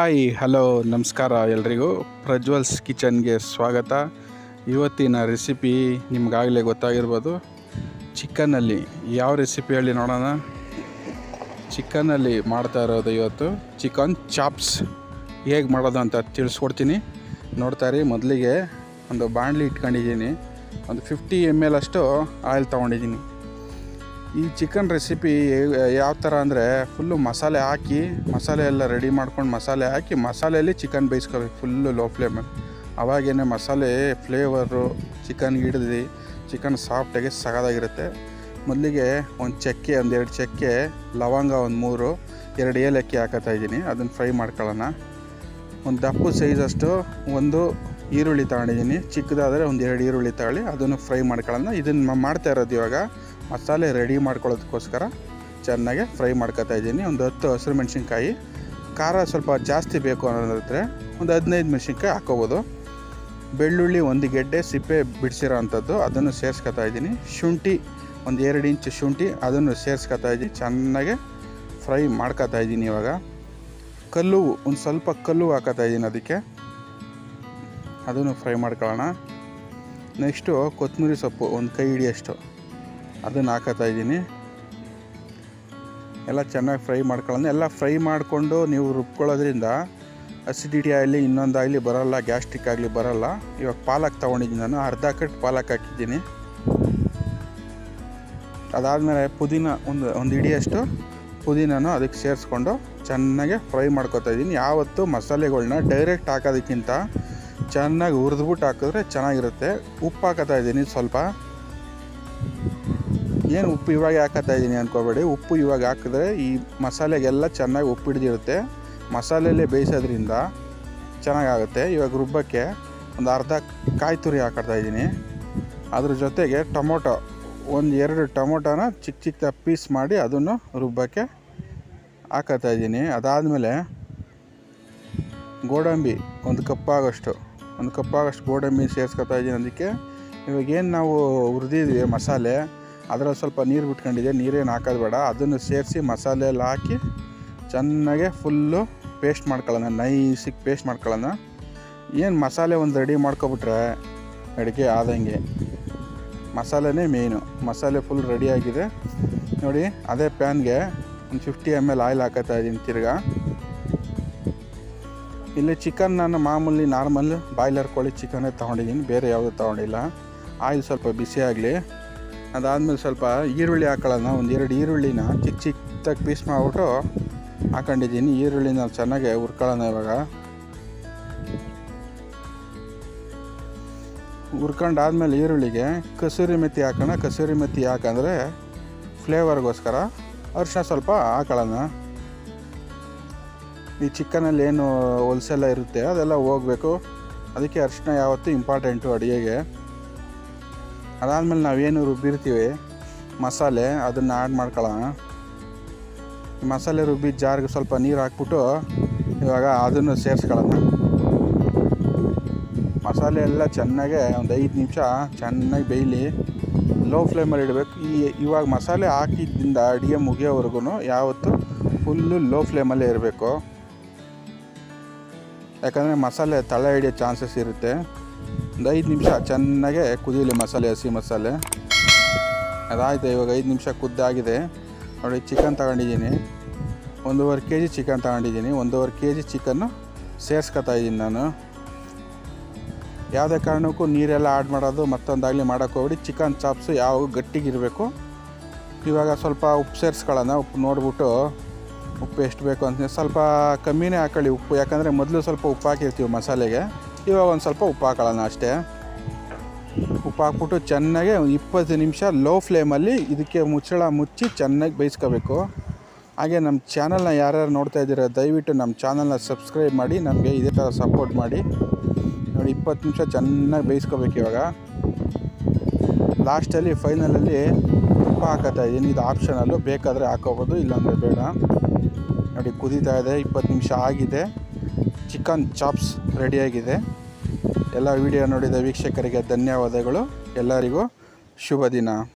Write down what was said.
Hi hello ನಮಸ್ಕಾರ ಎಲ್ರಿಗೂ ಪ್ರಜ್ವಲ್ಸ್ ಕಿಚನ್ಗೆ ಸ್ವಾಗತ. ಇವತ್ತಿನ ರೆಸಿಪಿ ನಿಮ್ಗಾಗಲೇ ಗೊತ್ತಾಗಿರ್ಬೋದು. ಚಿಕನ್ನಲ್ಲಿ ಯಾವ ರೆಸಿಪಿ ಹೇಳಿ ನೋಡೋಣ. ಚಿಕನ್ನಲ್ಲಿ ಮಾಡ್ತಾ ಇರೋದು ಇವತ್ತು ಚಿಕನ್ ಚಾಪ್ಸ್ ಹೇಗೆ ಮಾಡೋದು ಅಂತ ತಿಳಿಸ್ಕೊಡ್ತೀನಿ. ನೋಡ್ತಾಯಿರಿ. ಮೊದಲಿಗೆ ಒಂದು ಬಾಣಲಿ ಇಟ್ಕೊಂಡಿದ್ದೀನಿ. ಒಂದು 50 ml ಅಷ್ಟು ಆಯಿಲ್ ತೊಗೊಂಡಿದ್ದೀನಿ. ಈ ಚಿಕನ್ ರೆಸಿಪಿ ಯಾವ ಥರ ಅಂದರೆ ಫುಲ್ಲು ಮಸಾಲೆ ಹಾಕಿ ಮಸಾಲೆ ಎಲ್ಲ ರೆಡಿ ಮಾಡ್ಕೊಂಡು ಮಸಾಲೆ ಹಾಕಿ ಮಸಾಲೆಯಲ್ಲಿ ಚಿಕನ್ ಬೇಯಿಸ್ಕೋಬೇಕು ಫುಲ್ಲು ಲೋ ಫ್ಲೇಮಲ್ಲಿ. ಅವಾಗೇನೆ ಮಸಾಲೆ ಫ್ಲೇವರು ಚಿಕನ್ಗೆ ಹಿಡಿದು ಚಿಕನ್ ಸಾಫ್ಟಾಗಿ ಸಗದಾಗಿರುತ್ತೆ. ಮೊದಲಿಗೆ ಒಂದು ಚಕ್ಕೆ, 2 ಚಕ್ಕೆ, ಲವಂಗ ಒಂದು 3, 2 ಏಲಕ್ಕಿ ಹಾಕತ್ತಾಯಿದ್ದೀನಿ. ಅದನ್ನು ಫ್ರೈ ಮಾಡ್ಕೊಳ್ಳೋಣ. ಒಂದು ದಪ್ಪು ಸೈಜಷ್ಟು ಒಂದು ಈರುಳ್ಳಿ ತಗೊಂಡಿದ್ದೀನಿ. ಚಿಕ್ಕದಾದರೆ ಒಂದು 2 ಈರುಳ್ಳಿ ತಗೊಳ್ಳಿ, ಅದನ್ನು ಫ್ರೈ ಮಾಡ್ಕೊಳ್ಳೋಣ. ಇದನ್ನು ಮಾಡ್ತಾ ಇರೋದು ಇವಾಗ ಮಸಾಲೆ ರೆಡಿ ಮಾಡ್ಕೊಳ್ಳೋದಕ್ಕೋಸ್ಕರ ಚೆನ್ನಾಗಿ ಫ್ರೈ ಮಾಡ್ಕೊತಾ ಇದ್ದೀನಿ. ಒಂದು 10 ಹಸಿರು ಮೆಣಸಿನ್ಕಾಯಿ, ಖಾರ ಸ್ವಲ್ಪ ಜಾಸ್ತಿ ಬೇಕು ಅನ್ನೋದಿದ್ರೆ ಒಂದು 15 ಮೆಣಸಿನ್ಕಾಯಿ ಹಾಕೋಬೋದು. ಬೆಳ್ಳುಳ್ಳಿ 1 ಗೆಡ್ಡೆ ಸಿಪ್ಪೆ ಬಿಡಿಸಿರೋ ಅಂಥದ್ದು, ಅದನ್ನು ಸೇರಿಸ್ಕೊತಾ ಇದ್ದೀನಿ. ಶುಂಠಿ ಒಂದು 2 ಇಂಚು ಶುಂಠಿ, ಅದನ್ನು ಸೇರಿಸ್ಕೊತಾ ಇದ್ದೀನಿ. ಚೆನ್ನಾಗಿ ಫ್ರೈ ಮಾಡ್ಕೊತಾ ಇದ್ದೀನಿ. ಇವಾಗ ಕಲ್ಲು ಒಂದು ಸ್ವಲ್ಪ ಕಲ್ಲು ಹಾಕೋತಾ ಇದ್ದೀನಿ, ಅದಕ್ಕೆ ಅದನ್ನು ಫ್ರೈ ಮಾಡ್ಕೊಳ್ಳೋಣ. ನೆಕ್ಸ್ಟು ಕೊತ್ತಂಬರಿ ಸೊಪ್ಪು ಒಂದು ಕೈ ಹಿಡಿಯಷ್ಟು ಅದನ್ನು ಹಾಕೋತಾ ಇದ್ದೀನಿ. ಎಲ್ಲ ಚೆನ್ನಾಗಿ ಫ್ರೈ ಮಾಡ್ಕೊಳ್ಳೋಣ. ಎಲ್ಲ ಫ್ರೈ ಮಾಡಿಕೊಂಡು ನೀವು ರುಬ್ಕೊಳ್ಳೋದ್ರಿಂದ ಅಸಿಡಿಟಿ ಆಗಲಿ ಇನ್ನೊಂದಾಗಲಿ ಬರೋಲ್ಲ, ಗ್ಯಾಸ್ಟ್ರಿಕ್ ಆಗಲಿ ಬರೋಲ್ಲ. ಇವಾಗ ಪಾಲಕ್ ತೊಗೊಂಡಿದ್ದೀನಿ, ನಾನು ಅರ್ಧ ಕಟ್ ಪಾಲಕ್ ಹಾಕಿದ್ದೀನಿ. ಅದಾದಮೇಲೆ ಪುದೀನ ಒಂದು ಹಿಡಿಯಷ್ಟು ಪುದೀನೂ ಅದಕ್ಕೆ ಸೇರಿಸ್ಕೊಂಡು ಚೆನ್ನಾಗಿ ಫ್ರೈ ಮಾಡ್ಕೊತಾ ಇದ್ದೀನಿ. ಯಾವತ್ತು ಮಸಾಲೆಗಳ್ನ ಡೈರೆಕ್ಟ್ ಹಾಕೋದಕ್ಕಿಂತ ಚೆನ್ನಾಗಿ ಹುರಿದ್ಬಿಟ್ಟು ಹಾಕಿದ್ರೆ ಚೆನ್ನಾಗಿರುತ್ತೆ. ಉಪ್ಪು ಹಾಕೋತಾ ಇದ್ದೀನಿ ಸ್ವಲ್ಪ. ಏನು ಉಪ್ಪು ಇವಾಗ ಹಾಕೋತಾ ಇದ್ದೀನಿ ಅಂದ್ಕೋಬೇಡಿ. ಉಪ್ಪು ಇವಾಗ ಹಾಕಿದ್ರೆ ಈ ಮಸಾಲೆಗೆಲ್ಲ ಚೆನ್ನಾಗಿ ಉಪ್ಪು ಹಿಡಿದಿರುತ್ತೆ. ಮಸಾಲೆಯಲ್ಲೇ ಬೇಯಿಸೋದ್ರಿಂದ ಚೆನ್ನಾಗಾಗುತ್ತೆ. ಇವಾಗ ರುಬ್ಬಕ್ಕೆ ಒಂದು ಅರ್ಧ ಕಾಯಿ ತುರಿ ಹಾಕೋತಾ ಇದ್ದೀನಿ. ಅದ್ರ ಜೊತೆಗೆ ಟೊಮೊಟೊ 1-2 ಟೊಮೊಟೊನ ಚಿಕ್ಕ ಪೀಸ್ ಮಾಡಿ ಅದನ್ನು ರುಬ್ಬಕ್ಕೆ ಹಾಕೋತಾ ಇದ್ದೀನಿ. ಅದಾದಮೇಲೆ ಗೋಡಂಬಿ ಒಂದು ಕಪ್ಪಾಗಷ್ಟು ಗೋಡಂಬಿ ಸೇರಿಸ್ಕೊತಾ ಇದ್ದೀನಿ. ಅದಕ್ಕೆ ಇವಾಗೇನು ನಾವು ಹುರಿದಿದ್ವಿ ಮಸಾಲೆ, ಅದರಲ್ಲಿ ಸ್ವಲ್ಪ ನೀರು ಬಿಟ್ಕೊಂಡಿದೆ, ನೀರೇನು ಹಾಕೋದು ಬೇಡ. ಅದನ್ನು ಸೇರಿಸಿ ಮಸಾಲೆಯಲ್ಲಿ ಹಾಕಿ ಚೆನ್ನಾಗೆ ಫುಲ್ಲು ಪೇಸ್ಟ್ ಮಾಡ್ಕೊಳ್ಳೋಣ, ನೈಸಿಗೆ ಪೇಸ್ಟ್ ಮಾಡ್ಕೊಳ್ಳೋಣ. ಏನು ಮಸಾಲೆ ಒಂದು ರೆಡಿ ಮಾಡ್ಕೊಬಿಟ್ರೆ ಅಡುಗೆ ಆದಂಗೆ. ಮಸಾಲೆನೇ ಮೇಯ್ನು. ಮಸಾಲೆ ಫುಲ್ ರೆಡಿಯಾಗಿದೆ ನೋಡಿ. ಅದೇ ಪ್ಯಾನ್ಗೆ ಒಂದು 50 ml ಆಯಿಲ್ ಹಾಕೋತಾ ಇದ್ದೀನಿ. ತಿರ್ಗಾ ಇಲ್ಲಿ ಚಿಕನ್ ನಾನು ಮಾಮೂಲಿ ನಾರ್ಮಲ್ ಬಾಯ್ಲರ್ ಕೋಳಿ ಚಿಕನ್ನೇ ತೊಗೊಂಡಿದ್ದೀನಿ, ಬೇರೆ ಯಾವುದೂ ತೊಗೊಂಡಿಲ್ಲ. ಆಯಿಲ್ ಸ್ವಲ್ಪ ಬಿಸಿ ಆಗಲಿ. ಅದಾದಮೇಲೆ ಸ್ವಲ್ಪ ಈರುಳ್ಳಿ ಹಾಕೊಳ್ಳೋಣ. ಒಂದು 2 ಈರುಳ್ಳಿನ ಚಿಕ್ಕದಾಗಿ ಪೀಸ್ ಮಾಡಿಬಿಟ್ಟು ಹಾಕೊಂಡಿದ್ದೀನಿ. ಈರುಳ್ಳಿನ ಚೆನ್ನಾಗಿ ಹುರ್ಕೊಳ್ಳೋಣ. ಇವಾಗ ಹುರ್ಕೊಂಡಾದ್ಮೇಲೆ ಈರುಳ್ಳಿಗೆ ಕಸೂರಿ ಮೆಥಿ ಹಾಕೋಣ. ಕಸೂರಿ ಮೆಥಿ ಯಾಕಂದರೆ ಫ್ಲೇವರ್ಗೋಸ್ಕರ. ಅರಿಶಿನ ಸ್ವಲ್ಪ ಹಾಕೊಳ್ಳೋಣ. ಈ ಚಿಕನಲ್ಲಿ ಏನು ಹೊಲಸೆಲ್ಲ ಇರುತ್ತೆ ಅದೆಲ್ಲ ಹೋಗಬೇಕು, ಅದಕ್ಕೆ ಅರಿಶಿನ ಯಾವತ್ತೂ ಇಂಪಾರ್ಟೆಂಟು ಅಡುಗೆಗೆ. ಅದಾದಮೇಲೆ ನಾವೇನು ರುಬ್ಬಿರ್ತೀವಿ ಮಸಾಲೆ, ಅದನ್ನು ಆ್ಯಡ್ ಮಾಡ್ಕೊಳ್ಳೋಣ. ಈ ಮಸಾಲೆ ರುಬ್ಬಿ ಜಾರ್ಗೆ ಸ್ವಲ್ಪ ನೀರು ಹಾಕ್ಬಿಟ್ಟು ಇವಾಗ ಅದನ್ನು ಸೇರಿಸ್ಕೊಳ್ಳೋಣ. ಮಸಾಲೆ ಎಲ್ಲ ಚೆನ್ನಾಗೆ ಒಂದು 5 ನಿಮಿಷ ಚೆನ್ನಾಗಿ ಬೇಯಲಿ. ಲೋ ಫ್ಲೇಮಲ್ಲಿ ಇಡಬೇಕು. ಇವಾಗ ಮಸಾಲೆ ಹಾಕಿದ್ದರಿಂದ ಅಡುಗೆ ಮುಗಿಯೋವರೆಗೂ ಯಾವತ್ತೂ ಫುಲ್ಲು ಲೋ ಫ್ಲೇಮಲ್ಲೇ ಇರಬೇಕು. ಯಾಕಂದರೆ ಮಸಾಲೆ ತಳ ಹಿಡಿಯೋ ಚಾನ್ಸಸ್ ಇರುತ್ತೆ. ಒಂದು 5 ನಿಮಿಷ ಚೆನ್ನಾಗೆ ಕುದೀಲಿ ಮಸಾಲೆ, ಹಸಿ ಮಸಾಲೆ. ಅದಾಯಿತು. ಇವಾಗ 5 ನಿಮಿಷ ಕುದ್ದಾಗಿದೆ ನೋಡಿ. ಚಿಕನ್ ತಗೊಂಡಿದ್ದೀನಿ, 1.5 kg ಚಿಕನ್ ತಗೊಂಡಿದ್ದೀನಿ. 1.5 kg ಚಿಕನ್ನು ಸೇರಿಸ್ಕೊತಾ ಇದ್ದೀನಿ ನಾನು. ಯಾವುದೇ ಕಾರಣಕ್ಕೂ ನೀರೆಲ್ಲ ಆ್ಯಡ್ ಮಾಡೋದು ಮತ್ತೊಂದಾಗಲಿ ಮಾಡೋಕ್ಕೋಗ್ಬಿಡಿ. ಚಿಕನ್ ಚಾಪ್ಸು ಯಾವ ಗಟ್ಟಿಗಿರಬೇಕು. ಇವಾಗ ಸ್ವಲ್ಪ ಉಪ್ಪು ಸೇರಿಸ್ಕೊಳ್ಳೋಣ. ಉಪ್ಪು ನೋಡಿಬಿಟ್ಟು ಉಪ್ಪು ಎಷ್ಟು ಬೇಕು ಅಂತ ಸ್ವಲ್ಪ ಕಮ್ಮಿನೇ ಹಾಕೊಳ್ಳಿ ಉಪ್ಪು. ಯಾಕಂದರೆ ಮೊದಲು ಸ್ವಲ್ಪ ಉಪ್ಪು ಹಾಕಿರ್ತೀವಿ ಮಸಾಲೆಗೆ, ಇವಾಗ ಒಂದು ಸ್ವಲ್ಪ ಉಪ್ಪು ಹಾಕೊಳ್ಳೋಣ ಅಷ್ಟೇ. ಉಪ್ಪು ಹಾಕ್ಬಿಟ್ಟು ಚೆನ್ನಾಗಿ 20 ನಿಮಿಷ ಲೋ ಫ್ಲೇಮಲ್ಲಿ ಇದಕ್ಕೆ ಮುಚ್ಚಳ ಮುಚ್ಚಿ ಚೆನ್ನಾಗಿ ಬೇಯಿಸ್ಕೋಬೇಕು. ಹಾಗೆ ನಮ್ಮ ಚಾನಲ್ನ ಯಾರ್ಯಾರು ನೋಡ್ತಾ ಇದ್ದೀರ ದಯವಿಟ್ಟು ನಮ್ಮ ಚಾನಲ್ನ ಸಬ್ಸ್ಕ್ರೈಬ್ ಮಾಡಿ, ನಮಗೆ ಇದೇ ಥರ ಸಪೋರ್ಟ್ ಮಾಡಿ ನೋಡಿ. 20 ನಿಮಿಷ ಚೆನ್ನಾಗಿ ಬೇಯಿಸ್ಕೋಬೇಕು. ಇವಾಗ ಲಾಸ್ಟಲ್ಲಿ ಫೈನಲಲ್ಲಿ ಉಪ್ಪು ಹಾಕೋತಾ ಇದ್ದೀನಿ. ಇದು ಆಪ್ಷನಲ್ಲು, ಬೇಕಾದರೆ ಹಾಕೋಬೋದು, ಇಲ್ಲಾಂದರೆ ಬೇಡ. ನೋಡಿ ಕುದೀತಾ ಇದೆ. 20 ನಿಮಿಷ ಆಗಿದೆ. ಚಿಕನ್ ಚಾಪ್ಸ್ ರೆಡಿಯಾಗಿದೆ. ಎಲ್ಲ ವಿಡಿಯೋ ನೋಡಿದ ವೀಕ್ಷಕರಿಗೆ ಧನ್ಯವಾದಗಳು. ಎಲ್ಲರಿಗೂ ಶುಭ ದಿನ.